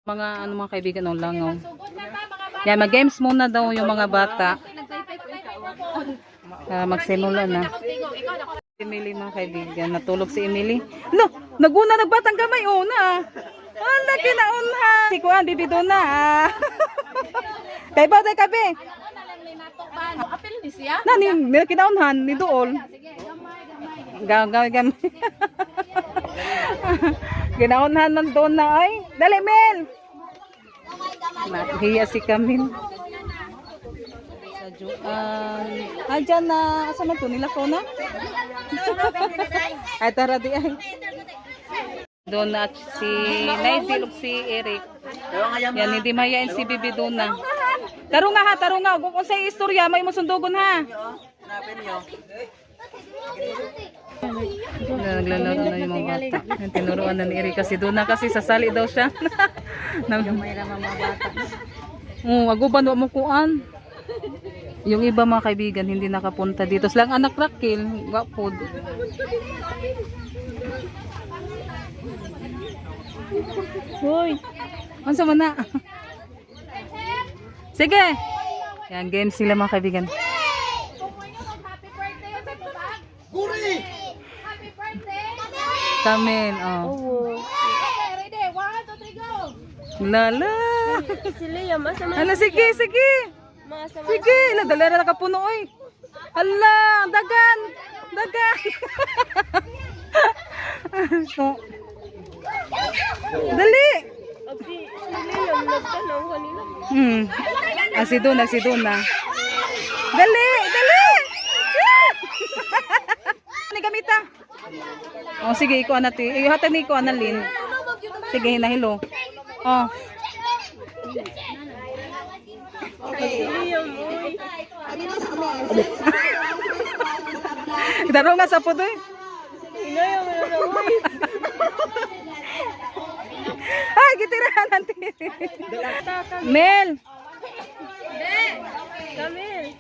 Mga ano mga kaibigan ng langaw. Yan, mag-games muna daw yung mga bata. Magsimula na. Emily mga kaibigan, natulog si Emily. No, naguna nagbatang gamay una. Wala kinauna. Si Kuan bibi do na. Kay ba day kabe? Apil ni siya. Nani, may kinaunhan ni Duol. Gamay. Kinaunhan ng doon na ay. Dali Mel. Nahiya si Camille. Sa Juan. Dyan na. Asa man to? Nila ko na? Ay, tara di ay. Doon na si Naizil si Eric. Yan, hindi mayain si Bibi doon na. Taro nga. Kung sa istorya, may musundugon ha. Naglalaro na yung mga bata. Tinuruan na ni Eric kasi doon na kasi sasali daw siya. May naman mga bata. Aguban mo kuan. Yung iba mga kaibigan hindi nakapunta dito. Silang anak Rakil, wapod. Hoy. Ansa man na? Sige. Yan game sila mga kaibigan. Guri! Kamen, oh. Ready, 1, 2, 3, go! Lala. Si Liam, asa man? Hala, sige. Sige, dali na nakapuno oy. Hala, dagan. So, dali. Si Liam, nagtanong kanina. Si Duna. Dali. Ani gamita. Oh, sige, iko anati. Ihatag ni ko analin. Sige, hinahilo. Oh. Daro nga sa puto eh. Ay, gitirahan natin. Mel. Kamil.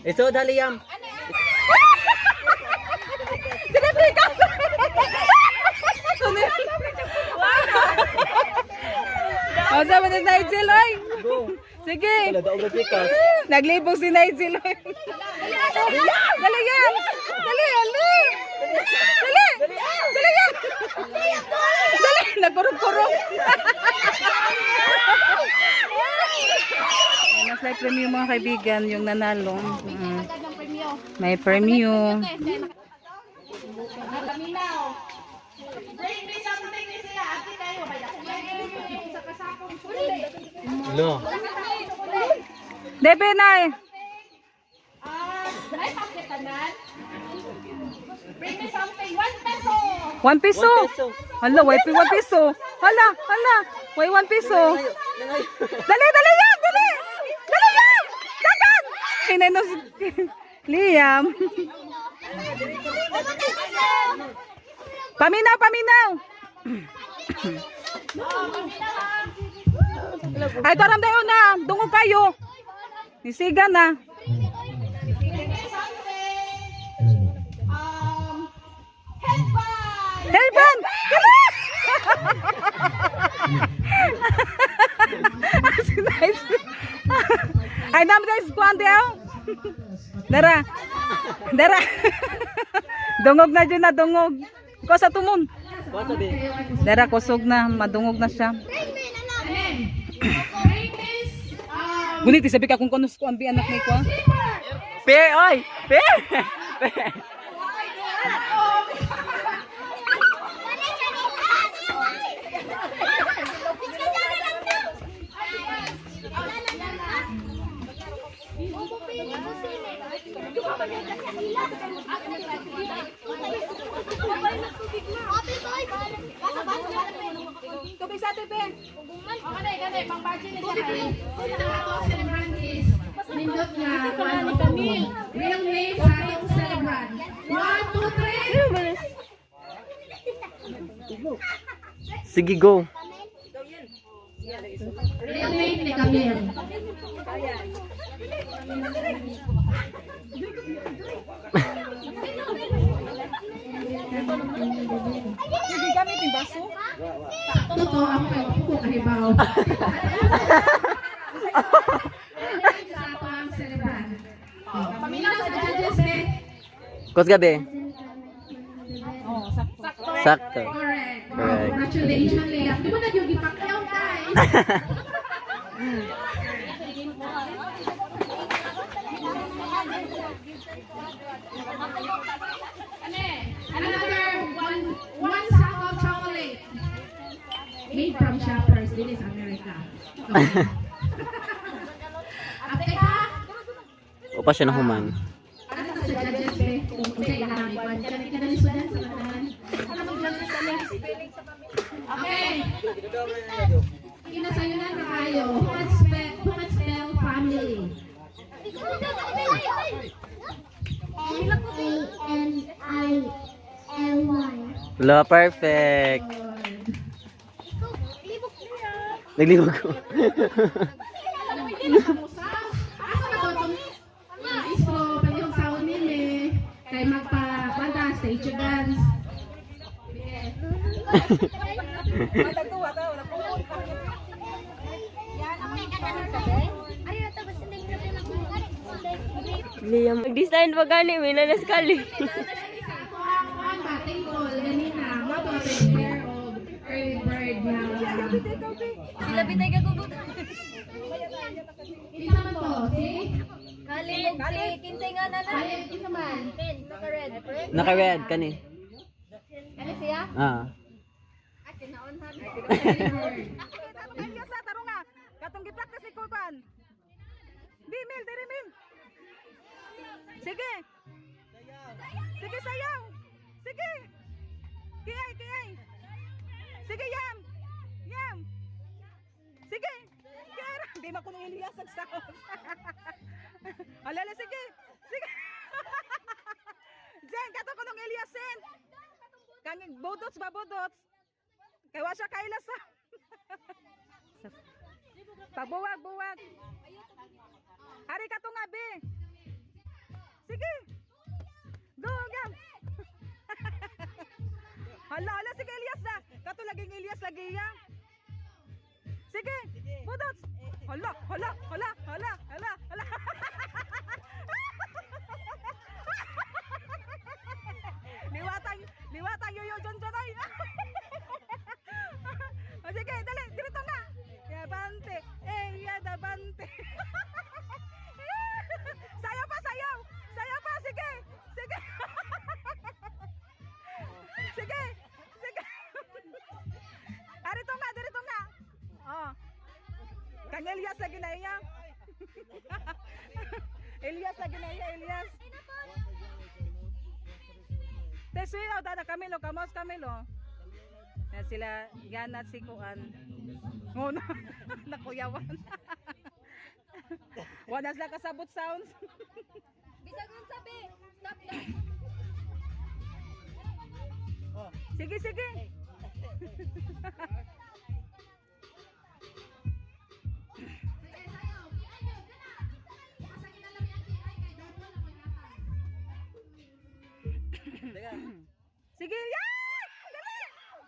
Ito, Daliam. Sinapika. Oh, sabi ni Nigel, oy. Sige. Naglibog si Nigel, oy. Dali yan. Nagkurong-kurong. Mas may premyo mga kaibigan, yung nanalo. May premyo. Hello. Debe na eh. Bring me something, 1 peso! 1 piso. Hala, why 1 piso? Hala. Why 1 piso? Dali yan. Dagan. Kinay si Liam. Paminaw. Ay, taram dayo na. Dungog kayo. Nisiga na. Helban! Ay, namin tayo squan dayo. Dara. Dungog na dyan na, dungog. Ko sa tumon. Dara, kusog na. Madungog na siya. Gunit, sabi ka kung kunus ko ang anak ni ko. Pe, oy! Pe! Tubig sa atin, Ben. Gani, pang-party na siya. Celebrant is nindot nga, 1, 2, real name sa atong celebrant. 1, 2, 3. Sige, go. Real name ni Camille. Hindi gamit yung baso. Totoo, ako kayo po kahibaw. Sa ako ang celebrant. Paminaw sa judges, eh. Kos gabi. Oh, sakto. Sakto. Correct. Correct. Congratulations, Leah. Di mo na yung ipakyaw, guys. Another one sack of chocolate. Made from Shoppers. This is America. Ate ka? Upa siya na human. Ano na sa judges, eh? Kung siya ilang ikon. Kani ka na ni Sudan sa matahan. Ano mag-judges sa next? Okay. Inasayo na kayo. Who can spell family? F-A-M-I-L-Y. Lo, perfect. Naglibog ko. Asa ka ba itong isko, pwede yung sound nila kay magpa-banda, stage dance. Liam, mag-design pa gani, may nanaskali. Ako ang batting ball, ganina, mag-prepare of early bird na. Sila bitay ka gugut. Isa man to, si? Kalib, si Kinsay nga na na. Alin, isa man. Naka-red. Naka-red kani. Ano siya? Ah. Sa tarong nga. Katong gi-practice ko kan. Mil, diri mil. Sige. Sige sayaw. Sige. Kiyay. Sige yam. Sige. Kera. Di makunong Elias ang sound. Alala sige. Jen, kato kunong Elias sen. Kanging budots ba budots. Kay wa siya kaila sa. Pabuwag. Hari ka to nga, be. Sige. Go, gam. Hala, sige Elias na. Kato laging Elias lagi ya. Sige. Budots. Hala. Liwatang yoyo John ay. O sige, dali, dirito nga. Yabante, dabante. Sayaw pa, sige. Sige. Dirito nga. Oh. Kang Elias lagi na iya. Elias. Tesuyo, dada Camilo, kamos Camilo. Yan sila, yan at si Kuan. Oh, nakuyawan. Wala sila kasabot sounds. Bisag nun sabi. Stop lang. Sige. Sige, yan!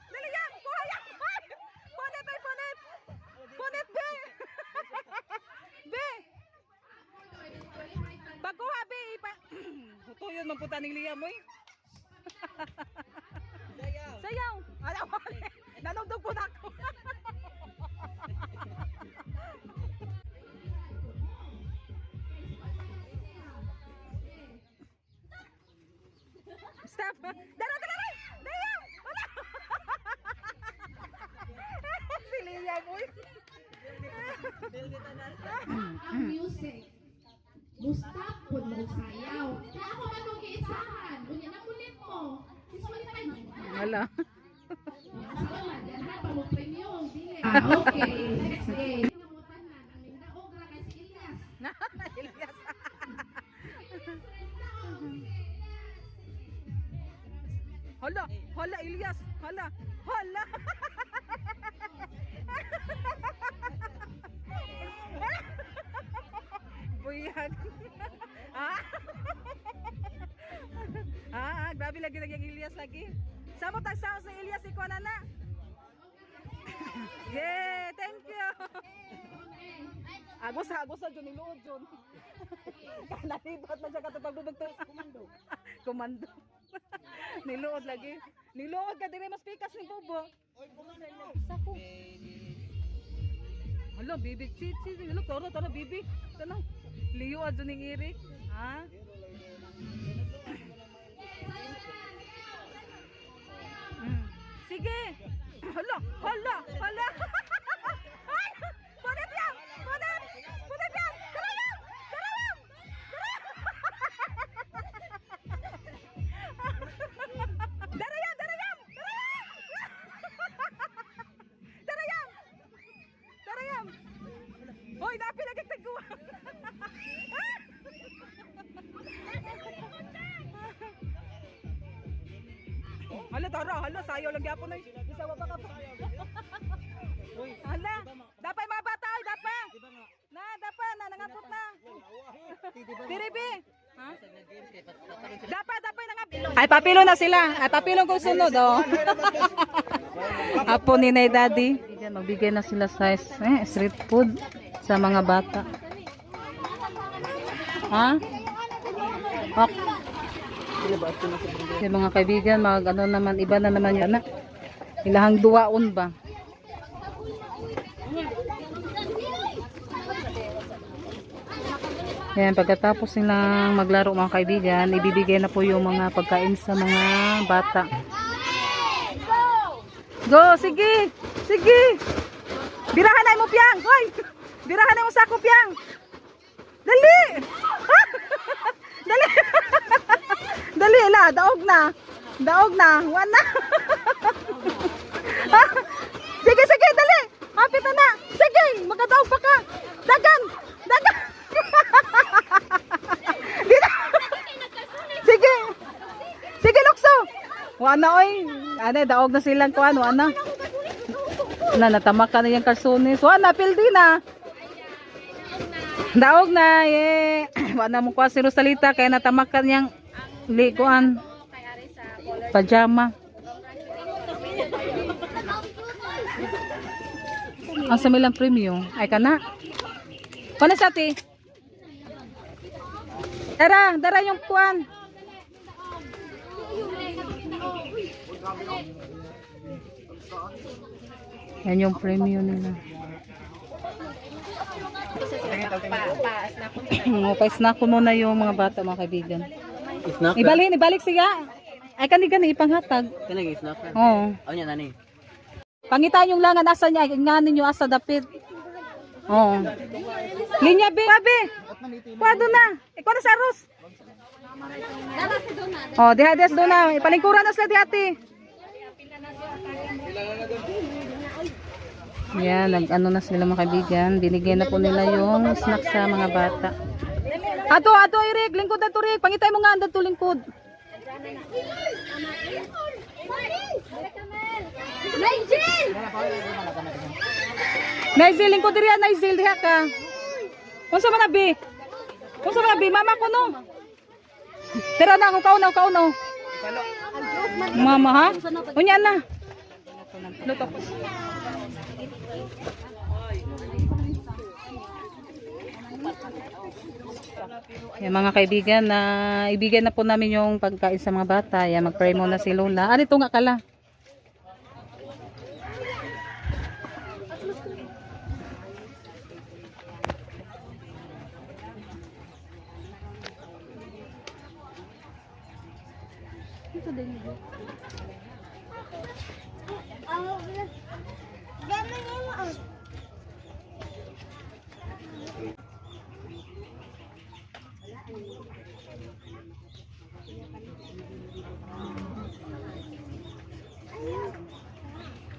Dali yan! Kuha yan! Punit, be! Be! Pagkuha, be! Hutuyon man puta ng Liam, oy! Sayaw! Nanugdog po na ako! Stop! Dara! Liam! Wala! Si Liam, oy! Ang music. Bustap po mo sayaw. Kaya ako man mong kiisahan. Unya na kulit mo. Sisulit pa yun. Wala. Okay, next game. Ogra kay si Elias. Elias. Hala, Elias. Hala. Buyag. Grabe lagi Elias lagi. Samo tag sounds ni Elias iko na na. Yeah, thank you. Agos sa John iluod John. Nalibat na siya katupag dudugtong komando. Komando. Niluod lagi. Niluod ka dire mas pikas ni Bobo. Oy, komando. Sako. Hala, bibi chichi. Hala, tara bibi. Tanong. Liyo adto ning iri. Ha? Sige. Hala. Ay! Punit yan! Punit yan! Karayam! Darayam! Hoy, dapi lagi tagkuha. Hala, sayo lang gyapon ay. Isawa pa ka pa. Hala, dapat mga bata ay dapat. Dapat nangapot na. Diribi. Ha? Dapat nangapot. Ay papilo na sila. Ay papilo ko sunod oh. Apo ni Nay Daddy. Magbigay na sila sa street food sa mga bata. Ha? Okay. Yung mga kaibigan, iba na naman yan. Ilahang duwaon ba? Yan, pagkatapos nilang maglaro mga kaibigan, ibibigay na po yung mga pagkain sa mga bata. Go, sige! Birahan na mo piyang! Hoy! Birahan na mo sako piyang! Dali! Dali! Dali la, daog na, wana. Sige, dali. Hapit na. Sige, magadaog pa ka. Dagan. Sige, lukso. Wana oy. Daog na silang kuan, wana. Natama ka na yung kalsones. Wana, pildi na. Daog na, eh. Wana mo kuha si Rosalita, kaya natama ka niyang likuan pajama. Ang sa milang premium ay kana. Kana sa ti. Dara yung kuan. Yan yung premium nila. Pa-snack ko muna yung mga bata mga kaibigan. Ibalik siya. Ay kani ipanghatag. Kanang snack ka? Oo. Ano yan, nani? Pangitan yung langan asa niya, nga ninyo asa dapit. Oo. Linya be. Kuado na. Ikaw na sa arroz. Oh, diha-diha doon na. Ipalingkuran na sila dihati. Yan, ano na sila mga kaibigan. Binigyan na po nila yung snack sa mga bata. Ato, Eric. Lingkod na to, Rick. Pangitay mo nga ang dato lingkod. Naizil, lingkod diri, Naizil, diha ka. Unsa man abi? Mama ko no. Tira na, kaunaw. Mama ha? Unya na. Lutok. Yan mga kaibigan, na ibigay na po namin yung pagkain sa mga bata. Yan, mag-pray muna si Lola. Ano ito nga kala? Ito din.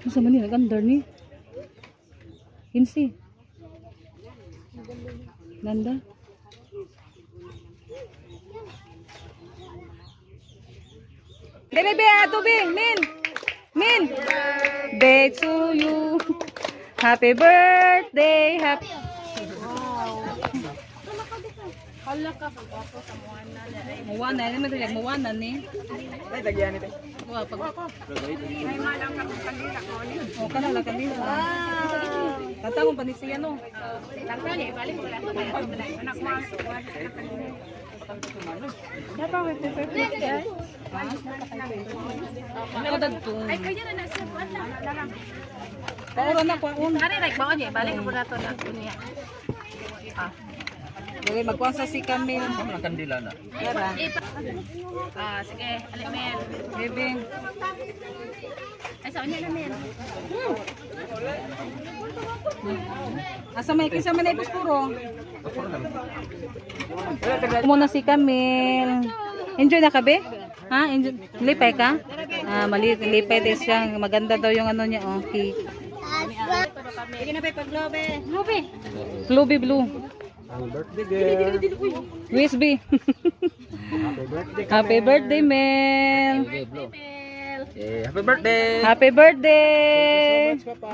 Masa man ni nagandar ni? Kinsi. Ganda. Bebe, atubi, Min. Birthday to you. Happy birthday, happy. Muwana, ini man tayag muwana ni. Ay, tagyan ito. Wa pag Oh, kana lang kanila. Kanta mo panisiya no. Ano dadto? Ay kaya na nasa wala. Paura na ko un. Ari like baon niya, balik mo dato na niya. Dili magkuansa si Camille. Ang kandila na. Yara. Sige, alimel. Bibing. Ay, sa kanya namin. Asa may kisa man ibus puro. Muna si Camille. Enjoy na ka be? Ha? Enjoy. Lipay ka? Maliit. Lipay din siya. Maganda daw yung ano niya. Oh, cake. Sige na ba pag-lobe? Lobe. Globe blue. Ang birthday girl. USB. Happy birthday. Happy birthday, Mel. Happy birthday. Happy birthday. Papa.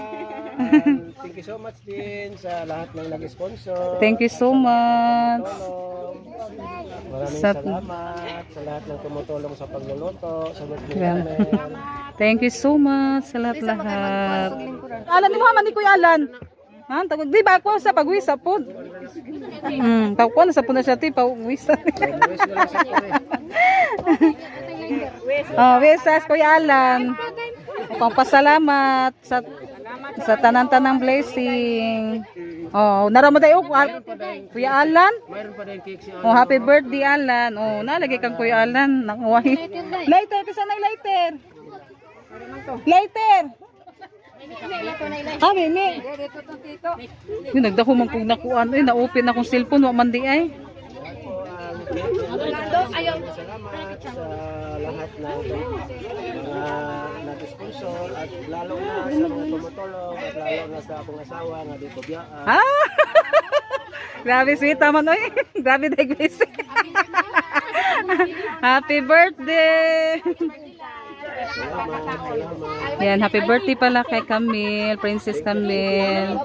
Thank you so much din sa lahat ng nag-sponsor. Thank you so much. Maraming Sa- salamat sa lahat ng tumutulong sa pagluluto, sa birthday Well, namin. Thank you so much sa lahat-lahat. Alan ni Muhammad ni Kuya Alan. Ha, tawag di ba ako sa pagwisa po? Pagkuan sa puna siya ti pagwisa. Oh, wisas Kuya Alan. Pagpasalamat sa tanan-tanang blessing. Oh, naramo tayo Kuya Alan. Mayroon pa din cake si Oh, happy birthday Alan. Oh, nalagay kang Kuya Alan. Nakuwahi. Lighter, pisa na lighter. Lighter. Ah, mimi. Yung nagdako man kung nakuan. Ay, na-open akong cellphone. Wa man di ay. Salamat sa lahat ng mga nag-sponsor at lalo na sa mga tumutulong at lalo na sa akong asawa na di ko biyaan. Ah! Grabe sweet naman. Oy. Grabe deglis. Happy birthday. Yan, happy birthday pala kay Camille, Princess Camille.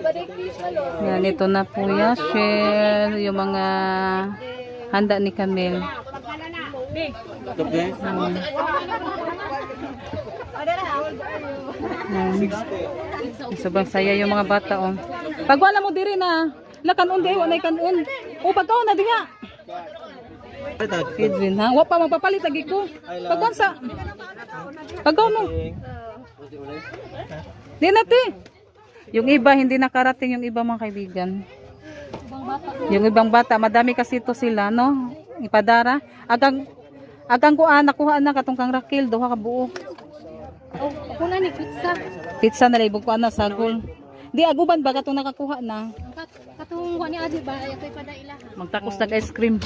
Yan, ito na po Yashel, yung mga handa ni Camille. Sobrang saya yung mga bata, oh. Pag wala mo diri na, lakanon di, wala kanon. O, pagkaon na di nga. Edwin, ha? Wa pa magpapalit lagi ko. Pagkaon sa... Pagkaon mo. Di natin. Yung iba, hindi nakarating yung iba mga kaibigan. Yung ibang bata, madami kasi ito sila, no? Ipadara. Agang kuha, nakuha na katong kang Rakil, doha ka buo. Oh, ako na ni pizza. Pizza na libog ko na sagol. Di aguban ba katong nakakuha na? Katong ni Adi ba? Ito'y padaila. Magtakos tag ice cream.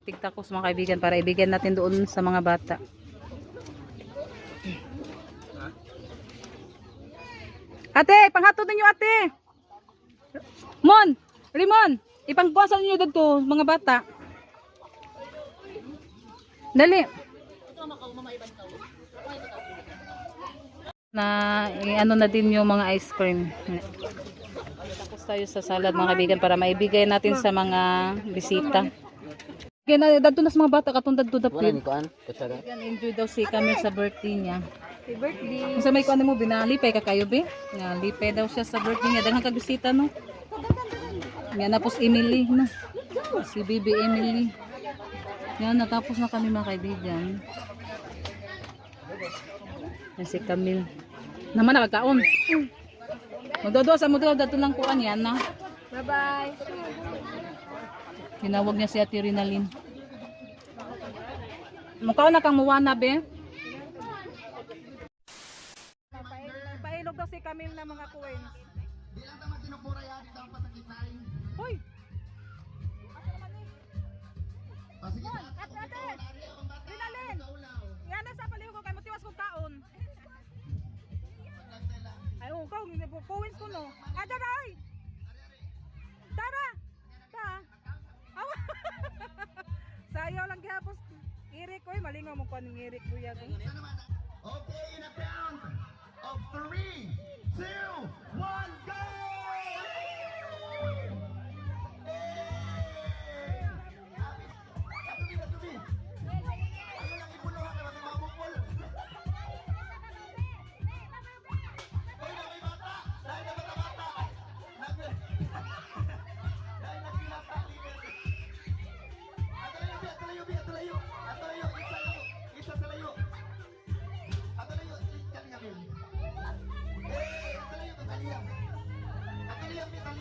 Tigtakos mga kaibigan para ibigyan natin doon sa mga bata. Ate, panghatod ninyo ate. Mon, Rimon, ipangkuwasan ninyo dito mga bata. Dali. Na ano na din yung mga ice cream. Tapos tayo sa salad mga kaibigan para maibigay natin sa mga bisita. Kaya na dadto na sa mga bata katong dadto dapit. Enjoy daw si Camille sa birthday niya. Happy birthday. Kung sa may kuan mo binalipay ka kayo be? Na lipay daw siya sa birthday niya. Daghang kagbisita no. Yan na po si Emily no. Si Bibi Emily. Yan natapos na kami mga kaibigan. Yan si Camille. Naman nakakaon. Magdodo sa mo daw dato lang kuan yan na. Bye-bye. Tinawag niya si Ate Rinalyn. Mukha na kang muwana, be. Pailog daw si Camille na mga coins. Hoy! Ate! Rinalyn! Yan na sa paliho ko kay matiwas kong kaon. Ay, coins ko no. Dara ay! Dara! Sayaw lang gihapos irik ko, malingaw mo kuan ng irik buya ko. Okay, in a count of 3, 2, 1, go!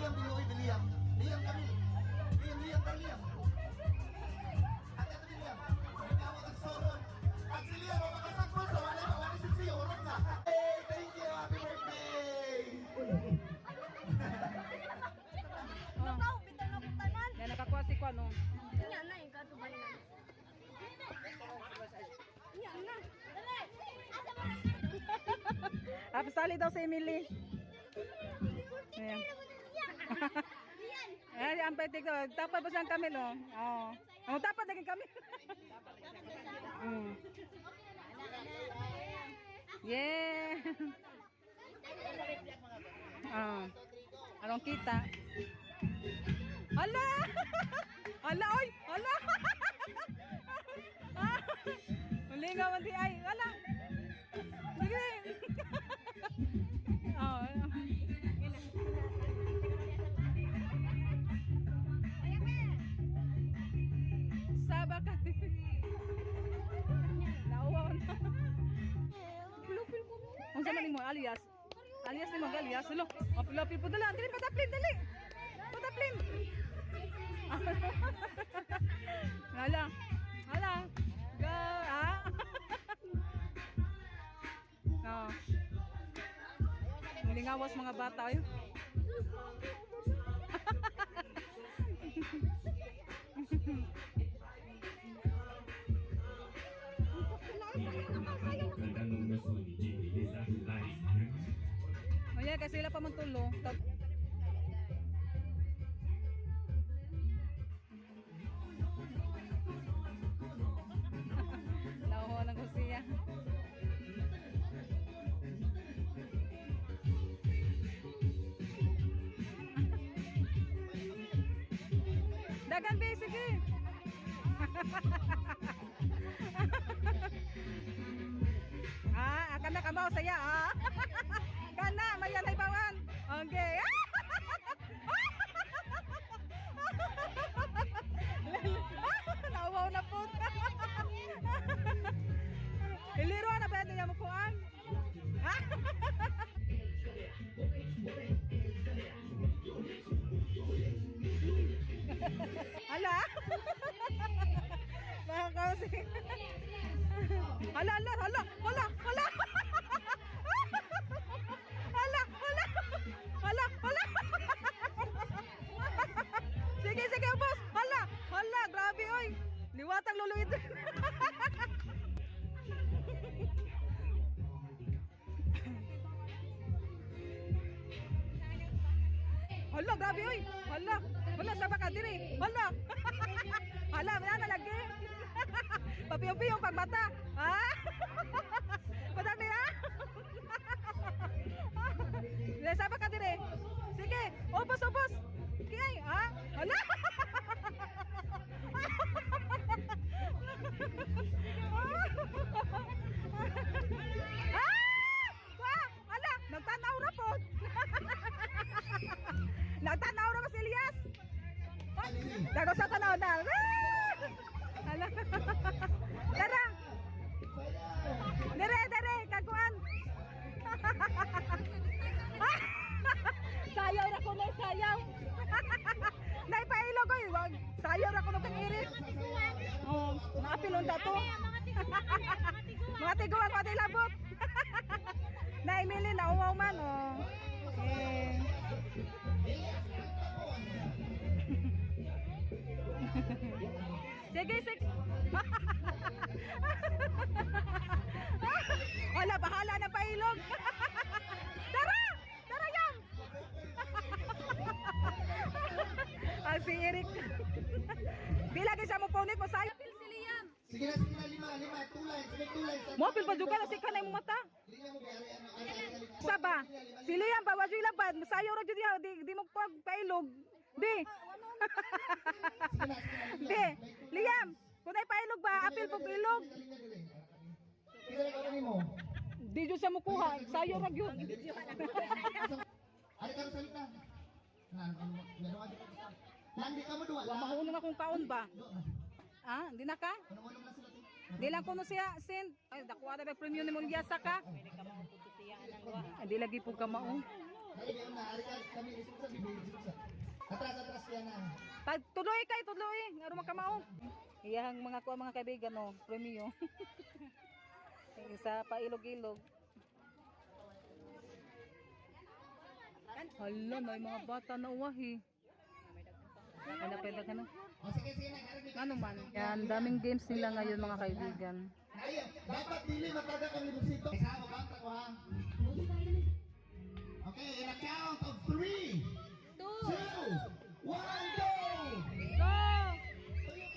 Liam, dinuoy, Liam. Liam kami. Liam, Liam. At ito din Liam. Ikaw ang soron. At si Liam, ang makasakol sa wala si Siyo. Urong na. Hey, thank you. Happy birthday. Yan, nakakuha si Kwan, oh. Sali daw si Emily. Ayan. Ayan, ang pwede ko. Tapad pa siyang kamil, oh. Oo. Oh, tapad naging kamil. Yeah. Anong kita? Hala! Hala, oy! Hala! Uli nga man di ay. Hala! Sige! Oh. Saba ka. Nauwaw na. Kung sa maning mo, alias. Alias ni mo, alias. Sulo. Apil-apil po dala. Dali, pataplin, dali. Pataplin. Hala. Hala. Go. Ah. No. Mulingawas mga bata. Ayun. Oh yeah, kasi sila pa magtulo. Nauho ng kusiya. Dagan be, sige. Akan na kamaw saya ah. Kana mayan ay bawan. Okay. Nawaw na po. Iliro na ba niya mo kuan? Hala. Mga kasi. Hala, hala, hala, hala, hala. Hala, hala. Hala, hala. Sige, sige, boss. Hala, hala, grabe oy. Liwatang luluit. Hala, grabe oy. Hala. Hala, sabak ka diri. Hala. Hala, wala na lagi. Papiyong-piyong pagbata. Ha? Padami ha? Sabak ka diri. Sige, ubos, ubos. Kiyay, ha? Hala. Hala, nagtanaw na po. Nagtanaw na mas Elias. Dago sa tanaw na. Hala. Tara. Dere, dere, kaguan. Sayaw na ko na, sayaw. Naipailog ko, sayaw na ko na kang irit. Oh, naapilon dato. Mga tiguan, mga tilabot. Naimili, nauwaw man, oh. Eh. Sige, sige. Wala, bahala na pailog. Tara! Tara yan! Si Eric. Di lagi siya mo punit mo sa'yo. Sige na, lima. Tulay, sige, tulay. Mopil pa juga na si kanay mo mata. Liam mo, ari. Saba, si Liam ba wajud labad, masayo ra jud ya, di mo pag pailog. Di. Di. Liam, kung ay pailog ba, apil pag ilog. Kira ka mo. Di jud sa mo kuha, sayo ra jud. Ari ka salita. Landi ka mo duwa. Wa mahunong akong kaon ba? Ah, di na ka? Kuno na sila. Di lang kuno siya send. Ay, dakwa na ba premium ni mong yasa ka? Ay, di lagi po ka maong. Atras yan na. Tuloy kay, tuloy. Ngaro magkamao. Iyang mga kuha mga kaibigan, no. Premium. Isa pa ilog-ilog. Hala, may mga bata na uwahi. Ano pwede ka na? Ano man? Yan, daming games nila ngayon mga kaibigan. Dapat dili matada kang libusito. Kasama ba ko ha? Okay, in a count of 3, 2, 1, go! Go!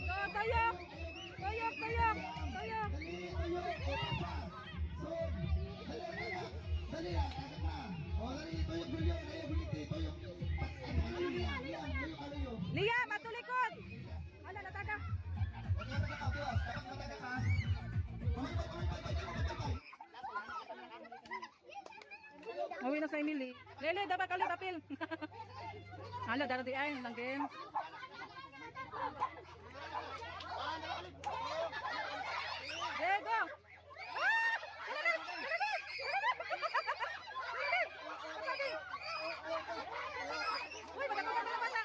Go, tayak! Tayak, tayak! Tayak! Dali lang, agad na. O, dali, tuyok, tuyok, tuyok, tuyok, tuyok. Liam, matulikod! Ano, natagak? Uwi na sa Emily. Lele, dapat kalit apil. Halo, darating ay, ng game. There, go! Uy, magkakaroon na bata!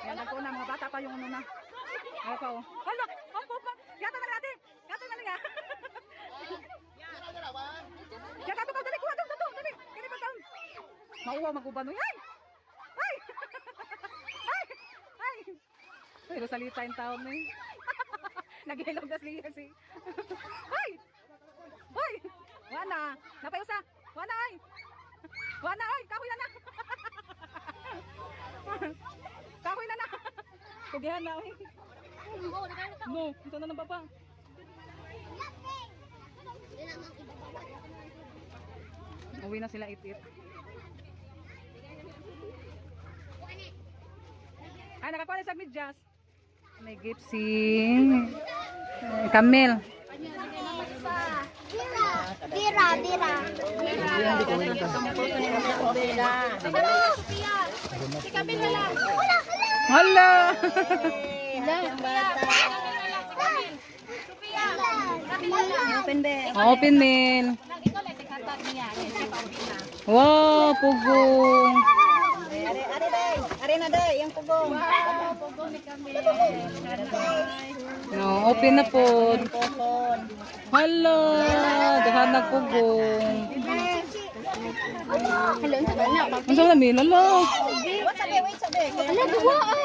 Yan, nagko na, mga bata pa yung ano na. Ay pa, oh. Hala! Ang pupa! Yata na natin! Yata na nga! Yata to, dali! Kuha, dali! Dali! Dali pa taon! Mauwa, mag-uban. Ay! Ay! Ay! Ay! Pero salita yung taon na eh. Nag-helog na siya si... Ay! Ay! Wana! Napayusa! Wana ay! Wana ay! Kahoy na na! Kahoy na na! Kugihan na ay! No! Ito na ng papa! Uwi na sila it-it. Ay, nakakuha na sa medyas. May gift si Camille. Bira. Si Camille na lang. Hala! Open mail. Wow, pugong. Ari na day, yung pugong. No, open na po. Hala, dahan na pugong. Ang sa lamin, hala. Wait sabi.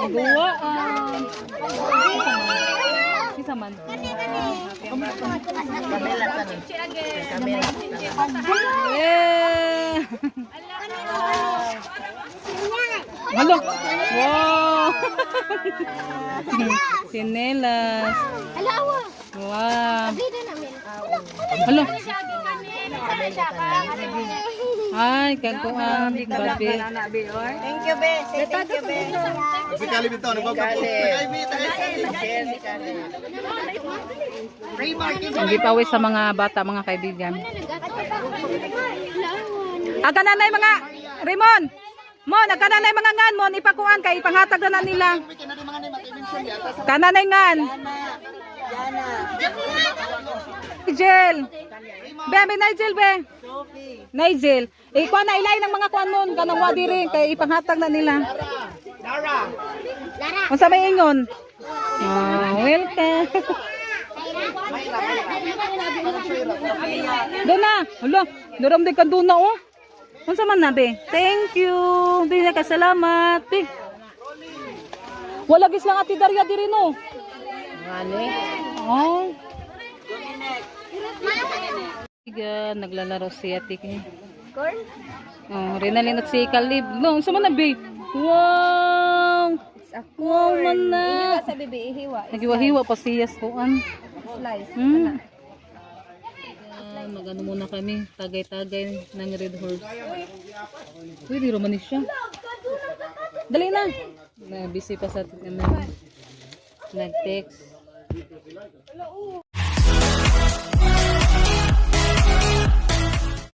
Nagawaan. Isa man. Eh. Halo. Wow. Sinelas. Wow. Halo. Ay, kaguan. Babi. Thank you, be. Say thank you, be. Si Kali dito, nagpapapos. Hindi pa sa mga bata, mga kaibigan. Aga na na mga Raymond. Mo, nagkana na mga ngan mo, ipakuan kay ipanghatag na nila. Kana na ngan. Nigel. Be, Nigel be. Nigel. Ikuha na ilay ng mga kuan mon kanang wa diri kay ipanghatag na nila. Lara. Unsa may ingon? Welcome. Doon na. Hala, naramday ka doon na oh. Unsa man na be? Thank you. Be, kasalamat. Be. Wala gis lang ati Daria diri no. Ngani? Oh. Iga naglalaro si Ate kay. Corn? Oh, Renalyn at si Kalib. No, unsa man na be? Wow. Wow man na. Sa bibi ihiwa. Nagiwa-hiwa pa siya kuan. Slice. Magano muna kami, tagay-tagay ng Red Horse. Uy, di romanis siya. Dali na. Busy pa sa nag-text.